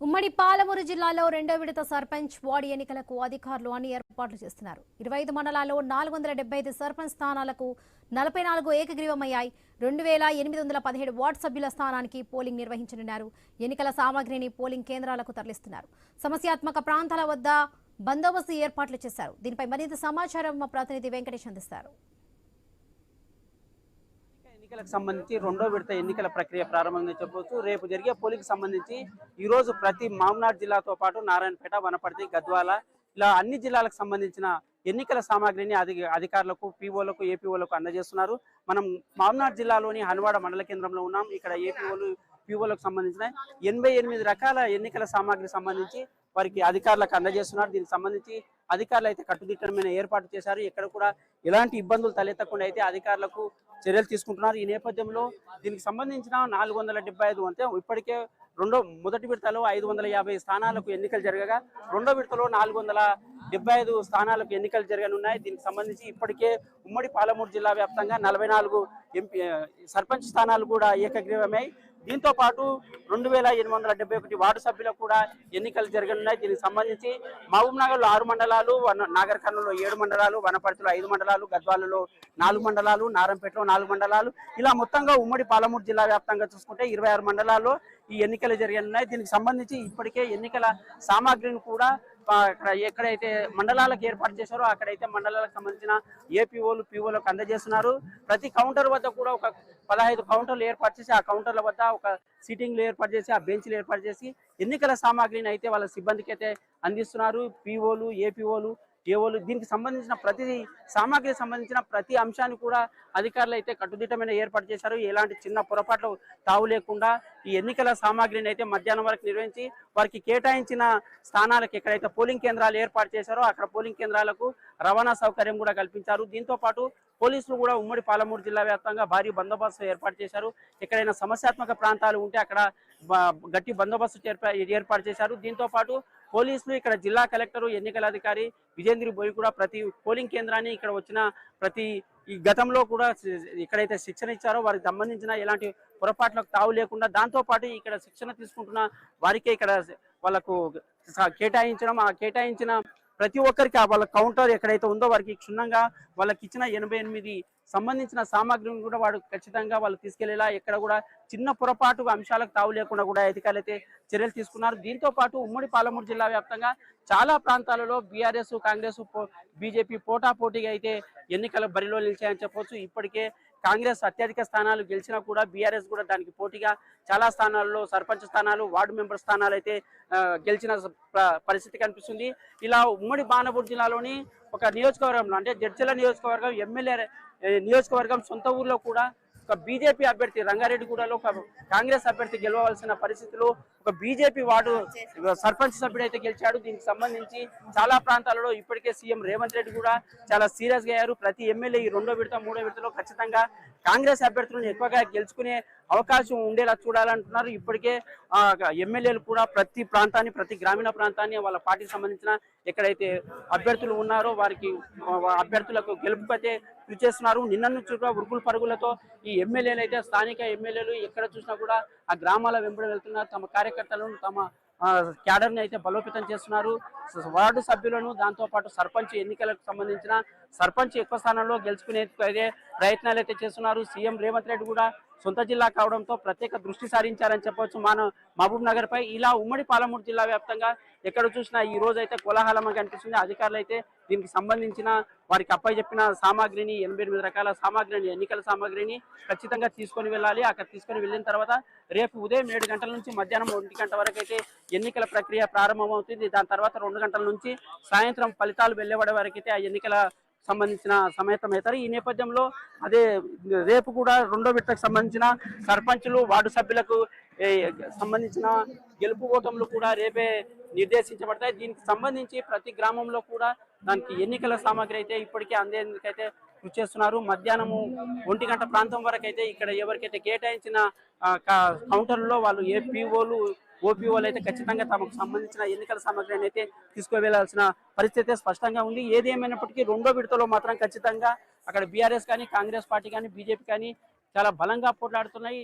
ఉమ్మడి పాలమూరు జిల్లాలో రెండో విడత సర్పంచ్ వార్డు ఎన్నికలకు అధికారులు అన్ని ఏర్పాట్లు చేస్తున్నారు. 25 మండలాల్లో 475 సర్పంచ్ స్థానాలకు 44 ఏకగ్రీవమయ్యాయి. 2817 వార్డు సభ్యుల స్థానానికి పోలింగ్ నిర్వహించనున్నారు. ఎన్నికల సామాగ్రిని పోలింగ్ కేంద్రాలకు తరలిస్తున్నారు. సమస్యాత్మక ప్రాంతాల వద్ద బందోబస్తు ఏర్పాట్లు చేశారు. దీనిపై మరింత సమాచారం మా ప్రతినిధి వెంకటేష్ అందిస్తారు. ఎన్నికలకు సంబంధించి రెండో విడత ఎన్నికల ప్రక్రియ ప్రారంభంగా చెప్పవచ్చు. రేపు జరిగే పోలింగ్ సంబంధించి ఈ రోజు ప్రతి మామనాడు జిల్లాతో పాటు నారాయణపేట, వనపర్తి, గద్వాల ఇలా అన్ని జిల్లాలకు సంబంధించిన ఎన్నికల సామాగ్రిని అధికారులకు, పీఓలకు, ఏపీఓలకు అందజేస్తున్నారు. మనం మామనాడు జిల్లాలోని హన్వాడ మండల కేంద్రంలో ఉన్నాం. ఇక్కడ ఏపీఓలు, పీఓలకు సంబంధించిన 88 రకాల ఎన్నికల సామాగ్రి సంబంధించి వారికి అధికారులకు అందజేస్తున్నారు. దీనికి సంబంధించి అధికారులు అయితే కట్టుదిట్టమైన ఏర్పాటు చేశారు. ఎక్కడ కూడా ఎలాంటి ఇబ్బందులు తలెత్తకుండా అయితే అధికారులకు చర్యలు తీసుకుంటున్నారు. ఈ నేపథ్యంలో దీనికి సంబంధించిన 475 అంటే ఇప్పటికే మొదటి విడతలో 550 స్థానాలకు ఎన్నికలు జరగగా రెండో విడతలో 475 స్థానాలకు ఎన్నికలు జరగనున్నాయి. దీనికి సంబంధించి ఇప్పటికే ఉమ్మడి పాలమూరు జిల్లా వ్యాప్తంగా 44 సర్పంచ్ స్థానాలు కూడా ఏకగ్రీవమై దీంతో పాటు 2871 వార్డు సభ్యులకు కూడా ఎన్నికలు జరగనున్నాయి. దీనికి సంబంధించి మహబూబ్నగర్లో 6 మండలాలు, నాగర్ కర్నూలులో 7 మండలాలు, వనపర్తిలో 5 మండలాలు, గద్వాలలో 4 మండలాలు, నారాయణపేటలో 4 మండలాలు ఇలా మొత్తంగా ఉమ్మడి పాలమూరు జిల్లా వ్యాప్తంగా చూసుకుంటే 26 మండలాల్లో ఈ ఎన్నికలు జరగనున్నాయి. దీనికి సంబంధించి ఇప్పటికే ఎన్నికల సామాగ్రిని కూడా ఎక్కడైతే మండలాలకు ఏర్పాటు చేశారో అక్కడైతే మండలాలకు సంబంధించిన ఏపీఓలు, పీఓలకు అందజేస్తున్నారు. ప్రతి కౌంటర్ వద్ద కూడా ఒక 15 కౌంటర్లు ఏర్పాటు చేసి ఆ కౌంటర్ల వద్ద ఒక సీటింగ్లు ఏర్పాటు చేసి ఆ బెంచ్లు ఏర్పాటు చేసి ఎన్నికల సామాగ్రిని అయితే వాళ్ళ సిబ్బందికి అయితే అందిస్తున్నారు. పీఓలు, ఏపీఓలు, ఏఓలు దీనికి సంబంధించిన ప్రతి సామాగ్రికి సంబంధించిన ప్రతి అంశాన్ని కూడా అధికారులు అయితే కట్టుదిట్టమైన ఏర్పాటు చేశారు. ఎలాంటి చిన్న పొరపాట్లు తావు లేకుండా ఈ ఎన్నికల సామాగ్రిని అయితే మధ్యాహ్నం వరకు నిర్వహించి వారికి కేటాయించిన స్థానాలకు ఎక్కడైతే పోలింగ్ కేంద్రాలు ఏర్పాటు చేశారో అక్కడ పోలింగ్ కేంద్రాలకు రవాణా సౌకర్యం కూడా కల్పించారు. దీంతో పాటు పోలీసులు కూడా ఉమ్మడి పాలమూరు జిల్లా వ్యాప్తంగా భారీ బందోబస్తు ఏర్పాటు చేశారు. ఎక్కడైనా సమస్యాత్మక ప్రాంతాలు ఉంటే అక్కడ గట్టి బందోబస్తు ఏర్పాటు చేశారు. దీంతో పాటు పోలీసులు ఇక్కడ జిల్లా కలెక్టరు, ఎన్నికల అధికారి విజేంద్రి బోయి కూడా ప్రతి పోలింగ్ కేంద్రాన్ని ఇక్కడ వచ్చిన ప్రతి ఈ గతంలో కూడా ఎక్కడైతే శిక్షణ ఇచ్చారో వారికి సంబంధించిన ఎలాంటి పొరపాట్లకు తావు లేకుండా దాంతో పాటు ఇక్కడ శిక్షణ తీసుకుంటున్న వారికే ఇక్కడ వాళ్ళకు కేటాయించడం, ఆ కేటాయించిన ప్రతి ఒక్కరికి వాళ్ళ కౌంటర్ ఎక్కడైతే ఉందో వారికి క్షుణ్ణంగా వాళ్ళకి ఇచ్చిన 88 సంబంధించిన సామాగ్రిని కూడా వాడు ఖచ్చితంగా వాళ్ళు తీసుకెళ్లేలా ఎక్కడ కూడా చిన్న పొరపాటు అంశాలకు తావు లేకుండా కూడా అధికారులు అయితే చర్యలు తీసుకున్నారు. దీంతో పాటు ఉమ్మడి పాలమూరు జిల్లా వ్యాప్తంగా చాలా ప్రాంతాలలో బీఆర్ఎస్, కాంగ్రెస్, బీజేపీ పోటాపోటీగా అయితే ఎన్నికల బరిలో నిలిచాయని చెప్పొచ్చు. ఇప్పటికే కాంగ్రెస్ అత్యధిక స్థానాలు గెలిచినా కూడా బీఆర్ఎస్ కూడా దానికి పోటీగా చాలా స్థానాల్లో సర్పంచ్ స్థానాలు, వార్డు మెంబర్ స్థానాలు అయితే గెలిచిన పరిస్థితి కనిపిస్తుంది. ఇలా ఉమ్మడి పాలమూరు జిల్లాలోని ఒక నియోజకవర్గంలో అంటే జడ్చల నియోజకవర్గం ఎమ్మెల్యే నియోజకవర్గం సొంత ఊర్లో కూడా ఒక బీజేపీ అభ్యర్థి రంగారెడ్డిగూడలో ఒక కాంగ్రెస్ అభ్యర్థి గెలవవలసిన పరిస్థితిలో ఒక బీజేపీ వార్డు సర్పంచ్ సభ్యుడు అయితే గెలిచాడు. దీనికి సంబంధించి చాలా ప్రాంతాలలో ఇప్పటికే సీఎం రేవంత్ రెడ్డి కూడా చాలా సీరియస్ గా అయ్యారు. ప్రతి ఎమ్మెల్యే ఈ రెండో విడత, మూడో విడతలో ఖచ్చితంగా కాంగ్రెస్ అభ్యర్థులను ఎక్కువగా గెలుచుకునే అవకాశం ఉండేలా చూడాలంటున్నారు. ఇప్పటికే ఎమ్మెల్యేలు కూడా ప్రతి ప్రాంతాన్ని, ప్రతి గ్రామీణ ప్రాంతాన్ని వాళ్ళ పార్టీకి సంబంధించిన ఎక్కడైతే అభ్యర్థులు ఉన్నారో వారికి అభ్యర్థులకు గెలుపుకైతే కృషి చేస్తున్నారు. నిన్న నుంచి కూడా ఉరుకుల పరుగులతో ఈ ఎమ్మెల్యేలు అయితే స్థానిక ఎమ్మెల్యేలు ఎక్కడ చూసినా కూడా ఆ గ్రామాల వెంబడి వెళ్తున్నారు. తమ కార్యకర్తలను, తమ క్యాడర్ని అయితే బలోపేతం చేస్తున్నారు. వార్డు సభ్యులను, దాంతో పాటు సర్పంచ్ ఎన్నికలకు సంబంధించిన సర్పంచ్ ఎక్కువ స్థానంలో గెలుచుకునే ప్రయత్నాలు అయితే చేస్తున్నారు. సీఎం రేవంత్ రెడ్డి కూడా సొంత జిల్లా కావడంతో ప్రత్యేక దృష్టి సారించారని చెప్పొచ్చు మహబూబ్ నగర్ పై. ఇలా ఉమ్మడి పాలమూరు జిల్లా వ్యాప్తంగా ఎక్కడ చూసినా ఈ రోజు అయితే కోలాహలంగా కనిపిస్తుంది. అధికారులు అయితే దీనికి సంబంధించిన వారికి అప్పచెప్పిన సామాగ్రిని 88 రకాల సామాగ్రిని, ఎన్నికల సామాగ్రిని ఖచ్చితంగా తీసుకొని వెళ్ళాలి. అక్కడ తీసుకొని వెళ్ళిన తర్వాత రేపు ఉదయం 7 గంటల నుంచి మధ్యాహ్నం 1 గంట వరకు అయితే ఎన్నికల ప్రక్రియ ప్రారంభమవుతుంది. దాని తర్వాత 2 గంటల నుంచి సాయంత్రం ఫలితాలు వెళ్లేబడే వరకు అయితే ఆ ఎన్నికల సంబంధించిన సమేతమవుతారు. ఈ నేపథ్యంలో అదే రేపు కూడా రెండో విడతకు సంబంధించిన సర్పంచులు, వార్డు సభ్యులకు సంబంధించిన గెలుపు ఓటములు కూడా రేపే నిర్దేశించబడతాయి. దీనికి సంబంధించి ప్రతి గ్రామంలో కూడా దానికి ఎన్నికల సామాగ్రి అయితే ఇప్పటికే అందేందుకైతే కృషి చేస్తున్నారు. మధ్యాహ్నము 1 గంట ప్రాంతం వరకు అయితే ఇక్కడ ఎవరికైతే కేటాయించిన కౌంటర్లో వాళ్ళు ఏపీఓలు, ఓపీఓలు అయితే ఖచ్చితంగా తమకు సంబంధించిన ఎన్నికల సామాగ్రిని అయితే తీసుకువెళ్లాల్సిన పరిస్థితి స్పష్టంగా ఉంది. ఏది ఏమైనప్పటికీ రెండో విడతలో మాత్రం ఖచ్చితంగా అక్కడ బీఆర్ఎస్ కానీ, కాంగ్రెస్ పార్టీ కానీ, బీజేపీ కానీ చాలా బలంగా పోట్లాడుతున్నాయి.